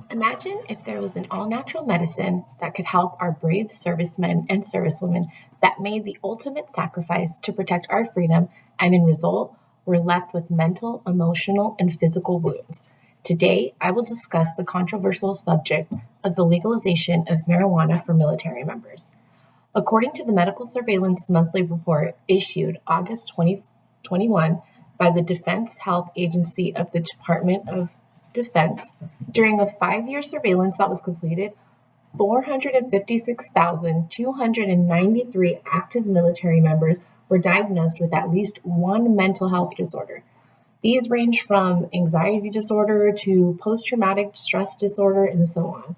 Imagine if there was an all natural medicine that could help our brave servicemen and servicewomen that made the ultimate sacrifice to protect our freedom, and in result, were left with mental, emotional, and physical wounds. Today, I will discuss the controversial subject of the legalization of marijuana for military members. According to the Medical Surveillance Monthly Report issued August 2021 by the Defense Health Agency of the Department of Defense, during a 5-year surveillance that was completed, 456,293 active military members were diagnosed with at least one mental health disorder. These range from anxiety disorder to post-traumatic stress disorder and so on.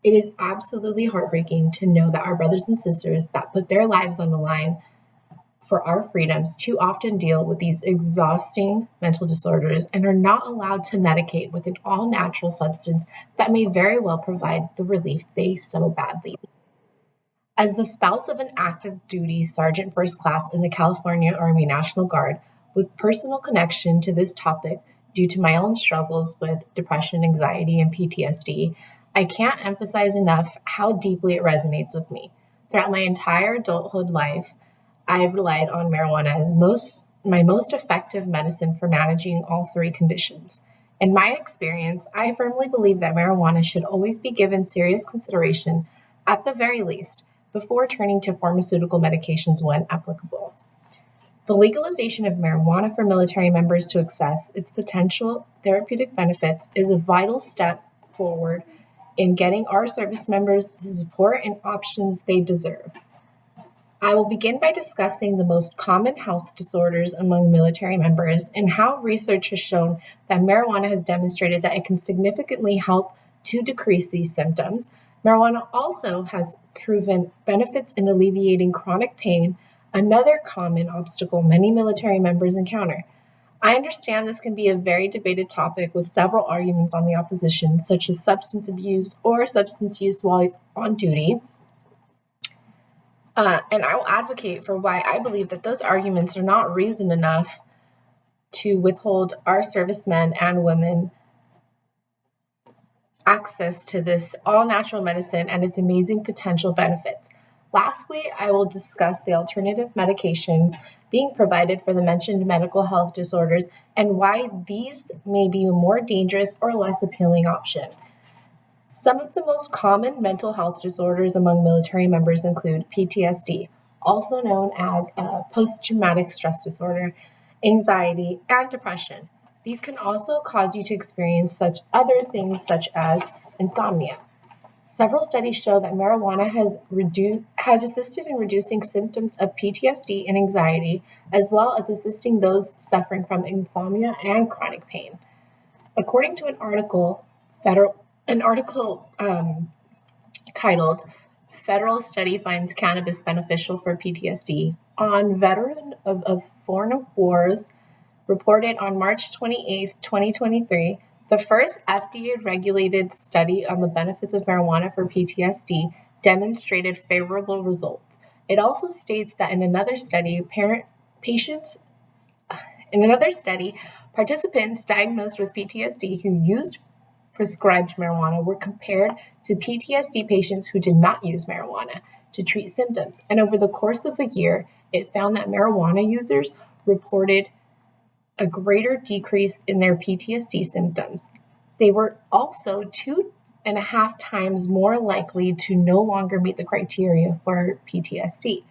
It is absolutely heartbreaking to know that our brothers and sisters that put their lives on the line for our freedoms too often deal with these exhausting mental disorders and are not allowed to medicate with an all-natural substance that may very well provide the relief they so badly need. As the spouse of an active duty Sergeant First Class in the California Army National Guard, with personal connection to this topic due to my own struggles with depression, anxiety, and PTSD, I can't emphasize enough how deeply it resonates with me. Throughout my entire adulthood life, I've relied on marijuana as my most effective medicine for managing all three conditions. In my experience, I firmly believe that marijuana should always be given serious consideration, at the very least, before turning to pharmaceutical medications when applicable. The legalization of marijuana for military members to access its potential therapeutic benefits is a vital step forward in getting our service members the support and options they deserve. I will begin by discussing the most common health disorders among military members and how research has shown that marijuana has demonstrated that it can significantly help to decrease these symptoms. Marijuana also has proven benefits in alleviating chronic pain, another common obstacle many military members encounter. I understand this can be a very debated topic with several arguments on the opposition, such as substance abuse or substance use while on duty. And I will advocate for why I believe that those arguments are not reason enough to withhold our servicemen and women access to this all-natural medicine and its amazing potential benefits. Lastly, I will discuss the alternative medications being provided for the mentioned medical health disorders and why these may be a more dangerous or less appealing option. Some of the most common mental health disorders among military members include PTSD, also known as post-traumatic stress disorder, anxiety, and depression. These can also cause you to experience such other things such as insomnia. Several studies show that marijuana has assisted in reducing symptoms of PTSD and anxiety, as well as assisting those suffering from insomnia and chronic pain. According to an article titled "Federal Study Finds Cannabis Beneficial for PTSD" on Veteran of Foreign Wars, reported on March 28, 2023, the first FDA-regulated study on the benefits of marijuana for PTSD demonstrated favorable results. It also states that in another study, participants diagnosed with PTSD who used prescribed marijuana were compared to PTSD patients who did not use marijuana to treat symptoms. And over the course of a year, it found that marijuana users reported a greater decrease in their PTSD symptoms. They were also 2.5 times more likely to no longer meet the criteria for PTSD.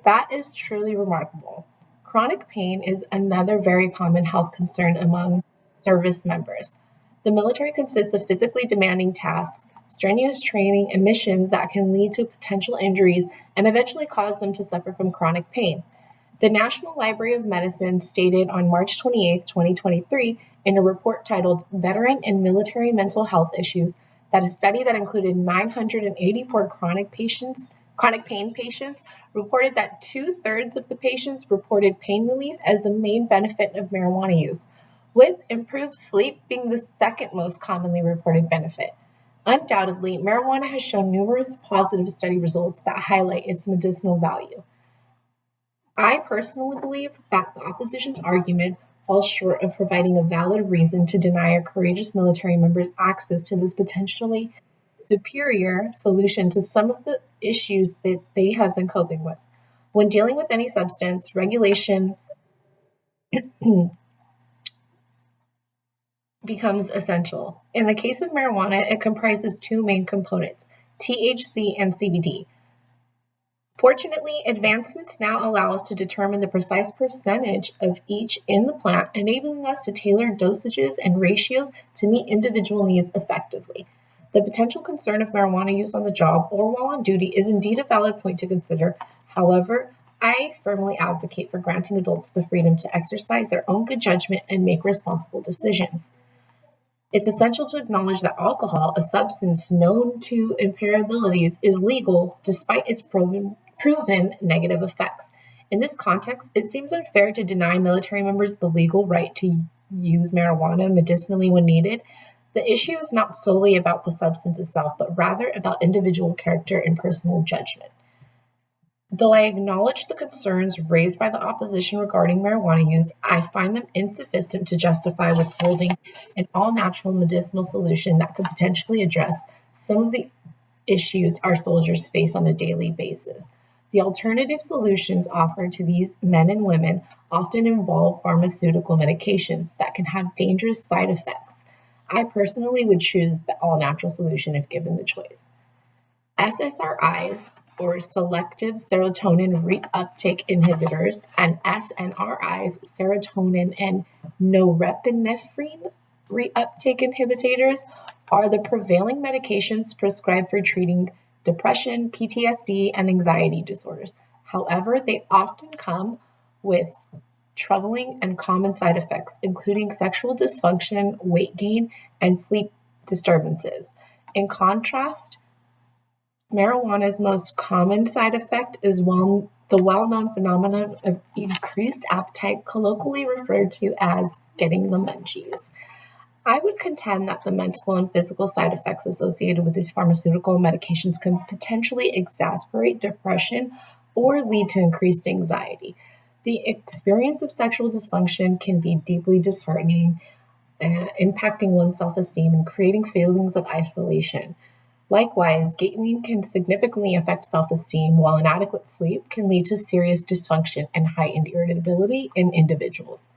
That is truly remarkable. Chronic pain is another very common health concern among service members. The military consists of physically demanding tasks, strenuous training, and missions that can lead to potential injuries and eventually cause them to suffer from chronic pain. The National Library of Medicine stated on March 28, 2023, in a report titled "Veteran and Military Mental Health Issues," that a study that included 984 chronic pain patients reported that 2/3 of the patients reported pain relief as the main benefit of marijuana use, with improved sleep being the second most commonly reported benefit. Undoubtedly, marijuana has shown numerous positive study results that highlight its medicinal value. I personally believe that the opposition's argument falls short of providing a valid reason to deny our courageous military members access to this potentially superior solution to some of the issues that they have been coping with. When dealing with any substance, regulation becomes essential. In the case of marijuana, it comprises two main components, THC and CBD. Fortunately, advancements now allow us to determine the precise percentage of each in the plant, enabling us to tailor dosages and ratios to meet individual needs effectively. The potential concern of marijuana use on the job or while on duty is indeed a valid point to consider. However, I firmly advocate for granting adults the freedom to exercise their own good judgment and make responsible decisions. It's essential to acknowledge that alcohol, a substance known to impair abilities, is legal despite its proven negative effects. In this context, it seems unfair to deny military members the legal right to use marijuana medicinally when needed. The issue is not solely about the substance itself, but rather about individual character and personal judgment. Though I acknowledge the concerns raised by the opposition regarding marijuana use, I find them insufficient to justify withholding an all-natural medicinal solution that could potentially address some of the issues our soldiers face on a daily basis. The alternative solutions offered to these men and women often involve pharmaceutical medications that can have dangerous side effects. I personally would choose the all-natural solution if given the choice. SSRIs, or selective serotonin reuptake inhibitors, and SNRIs, serotonin and norepinephrine reuptake inhibitors, are the prevailing medications prescribed for treating depression, PTSD, and anxiety disorders. However, they often come with troubling and common side effects, including sexual dysfunction, weight gain, and sleep disturbances. In contrast, marijuana's most common side effect is the well-known phenomenon of increased appetite, colloquially referred to as getting the munchies. I would contend that the mental and physical side effects associated with these pharmaceutical medications can potentially exacerbate depression or lead to increased anxiety. The experience of sexual dysfunction can be deeply disheartening, impacting one's self-esteem and creating feelings of isolation. Likewise, gaming can significantly affect self-esteem, while inadequate sleep can lead to serious dysfunction and heightened irritability in individuals.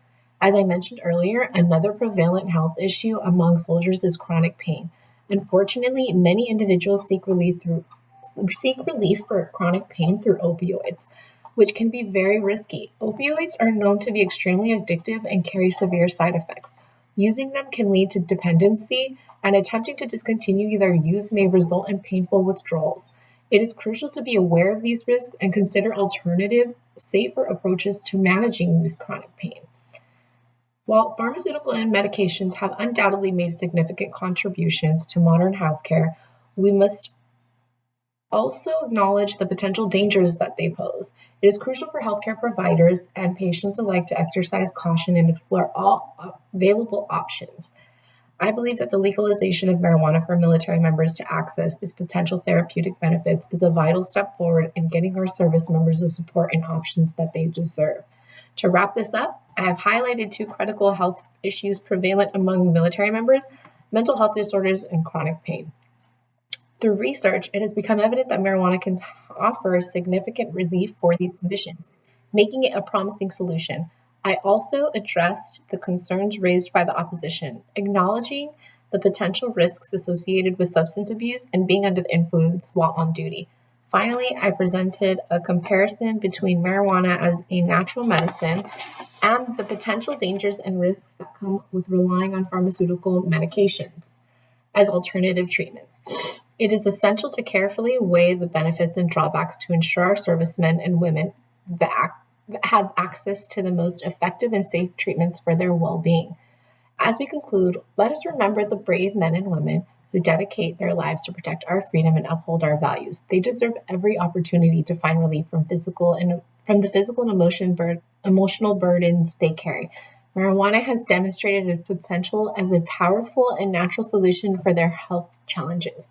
As I mentioned earlier, another prevalent health issue among soldiers is chronic pain. Unfortunately, many individuals seek relief for chronic pain through opioids, which can be very risky. Opioids are known to be extremely addictive and carry severe side effects. Using them can lead to dependency, and attempting to discontinue their use may result in painful withdrawals. It is crucial to be aware of these risks and consider alternative, safer approaches to managing this chronic pain. While pharmaceutical and medications have undoubtedly made significant contributions to modern healthcare, we must also acknowledge the potential dangers that they pose. It is crucial for healthcare providers and patients alike to exercise caution and explore all available options. I believe that the legalization of marijuana for military members to access its potential therapeutic benefits is a vital step forward in getting our service members the support and options that they deserve. To wrap this up, I have highlighted two critical health issues prevalent among military members: mental health disorders and chronic pain. Through research, it has become evident that marijuana can offer significant relief for these conditions, making it a promising solution. I also addressed the concerns raised by the opposition, acknowledging the potential risks associated with substance abuse and being under the influence while on duty. Finally, I presented a comparison between marijuana as a natural medicine and the potential dangers and risks that come with relying on pharmaceutical medications as alternative treatments. It is essential to carefully weigh the benefits and drawbacks to ensure our servicemen and women that have access to the most effective and safe treatments for their well-being. As we conclude, let us remember the brave men and women who dedicate their lives to protect our freedom and uphold our values. They deserve every opportunity to find relief from the physical and emotional burdens they carry. Marijuana has demonstrated its potential as a powerful and natural solution for their health challenges.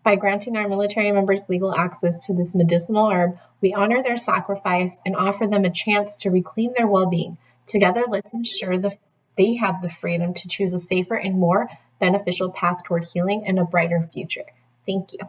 By granting our military members legal access to this medicinal herb, we honor their sacrifice and offer them a chance to reclaim their well-being. Together, let's ensure the they have the freedom to choose a safer and more beneficial path toward healing and a brighter future. Thank you.